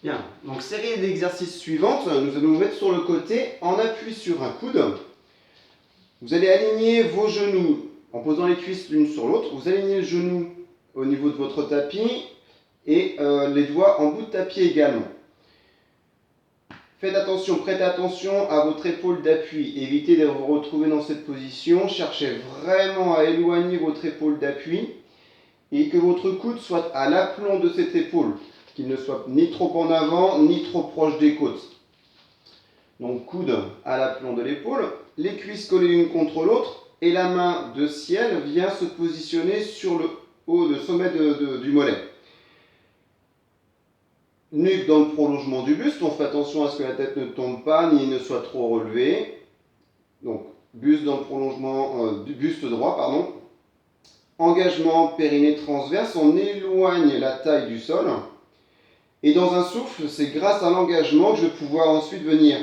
Bien, donc série d'exercices suivante, nous allons nous mettre sur le côté en appui sur un coude. Vous allez aligner vos genoux en posant les cuisses l'une sur l'autre. Vous alignez le genou au niveau de votre tapis et les doigts en bout de tapis également. Faites attention, prêtez attention à votre épaule d'appui. Évitez de vous retrouver dans cette position. Cherchez vraiment à éloigner votre épaule d'appui et que votre coude soit à l'aplomb de cette épaule, qu'il ne soit ni trop en avant ni trop proche des côtes. Donc coude à l'aplomb de l'épaule, les cuisses collées l'une contre l'autre et la main de ciel vient se positionner sur le haut, le sommet du mollet. Nuque dans le prolongement du buste, on fait attention à ce que la tête ne tombe pas ni ne soit trop relevée. Donc buste dans le prolongement du buste droit, pardon. Engagement périnée transverse, on éloigne la taille du sol. Et dans un souffle, c'est grâce à l'engagement que je vais pouvoir ensuite venir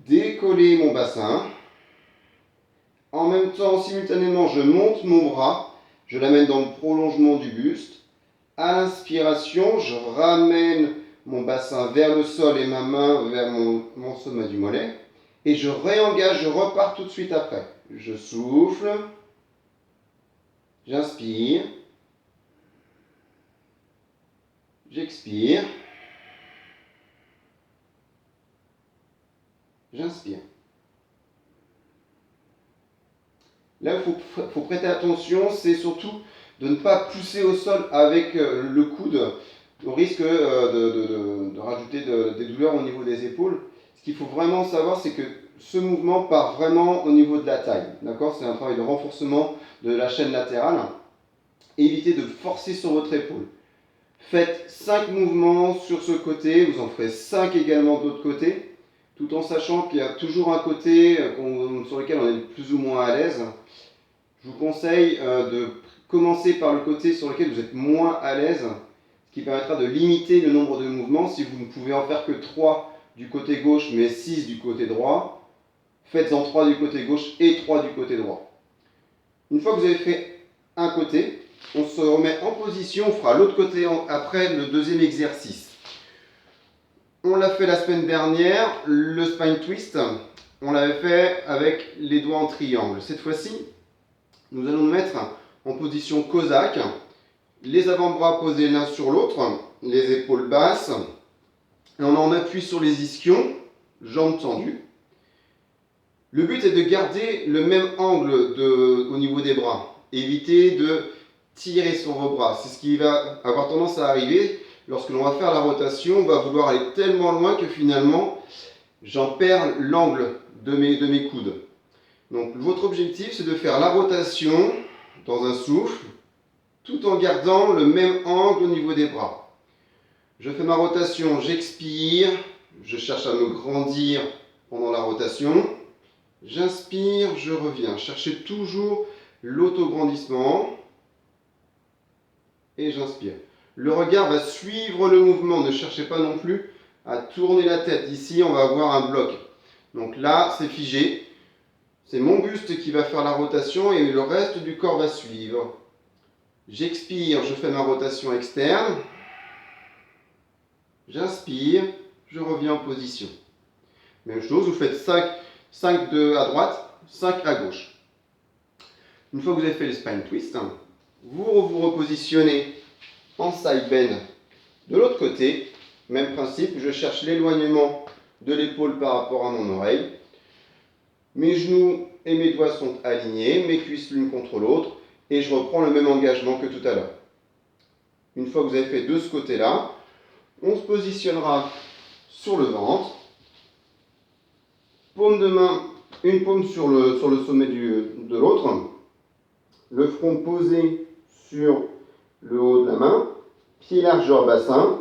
décoller mon bassin. En même temps, simultanément, je monte mon bras, je l'amène dans le prolongement du buste. À l'inspiration, je ramène mon bassin vers le sol et ma main vers mon sommet du mollet. Et je réengage, je repars tout de suite après. Je souffle, j'inspire, j'expire, j'inspire. Là, il faut prêter attention, c'est surtout de ne pas pousser au sol avec le coude, au risque de rajouter des douleurs au niveau des épaules. Ce qu'il faut vraiment savoir, c'est que ce mouvement part vraiment au niveau de la taille. D'accord ? C'est un travail de renforcement de la chaîne latérale. Évitez de forcer sur votre épaule. Faites 5 mouvements sur ce côté, vous en ferez 5 également de l'autre côté, tout en sachant qu'il y a toujours un côté sur lequel on est plus ou moins à l'aise. Je vous conseille de commencer par le côté sur lequel vous êtes moins à l'aise, ce qui permettra de limiter le nombre de mouvements. Si vous ne pouvez en faire que 3 du côté gauche, mais 6 du côté droit, faites-en 3 du côté gauche et 3 du côté droit. Une fois que vous avez fait un côté, on se remet en position, on fera l'autre côté après le deuxième exercice. On l'a fait la semaine dernière, le spine twist, on l'avait fait avec les doigts en triangle. Cette fois-ci, nous allons nous mettre en position cosaque, les avant-bras posés l'un sur l'autre, les épaules basses, et on en appuie sur les ischions, jambes tendues. Le but est de garder le même angle au niveau des bras. Évitez de tirer sur vos bras. C'est ce qui va avoir tendance à arriver lorsque l'on va faire la rotation. On va vouloir aller tellement loin que finalement, j'en perds l'angle de mes coudes. Donc votre objectif, c'est de faire la rotation dans un souffle, tout en gardant le même angle au niveau des bras. Je fais ma rotation, j'expire, je cherche à me grandir pendant la rotation. J'inspire, je reviens. Cherchez toujours l'autograndissement. Et j'inspire. Le regard va suivre le mouvement. Ne cherchez pas non plus à tourner la tête. Ici, on va avoir un bloc. Donc là, c'est figé. C'est mon buste qui va faire la rotation et le reste du corps va suivre. J'expire, je fais ma rotation externe. J'inspire, je reviens en position. Même chose, vous faites 5 à droite, 5 à gauche. Une fois que vous avez fait le spine twist, vous vous repositionnez en side bend de l'autre côté. Même principe, je cherche l'éloignement de l'épaule par rapport à mon oreille. Mes genoux et mes doigts sont alignés, mes cuisses l'une contre l'autre, et je reprends le même engagement que tout à l'heure. Une fois que vous avez fait de ce côté-là, on se positionnera sur le ventre, paume de main, une paume sur le sommet de l'autre, le front posé sur le haut de la main, pied largeur bassin,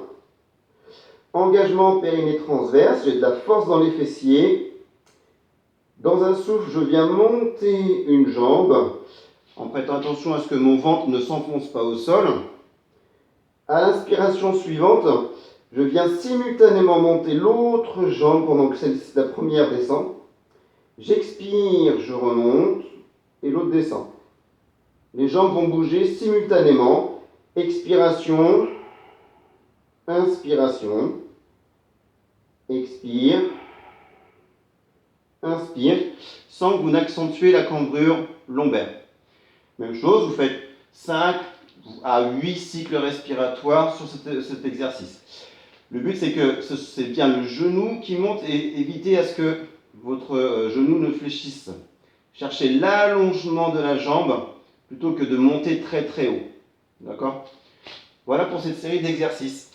engagement périnée transverse, j'ai de la force dans les fessiers. Dans un souffle, je viens monter une jambe en prêtant attention à ce que mon ventre ne s'enfonce pas au sol. À l'inspiration suivante, je viens simultanément monter l'autre jambe pendant que la première descend. J'expire, je remonte et l'autre descend. Les jambes vont bouger simultanément. Expiration, inspiration. expire, inspire, sans que vous n'accentuez la cambrure lombaire. Même chose, vous faites 5 à 8 cycles respiratoires sur cet exercice. Le but, c'est que c'est bien le genou qui monte et évitez à ce que votre genou ne fléchisse. Cherchez l'allongement de la jambe plutôt que de monter très très haut. D'accord ? Voilà pour cette série d'exercices.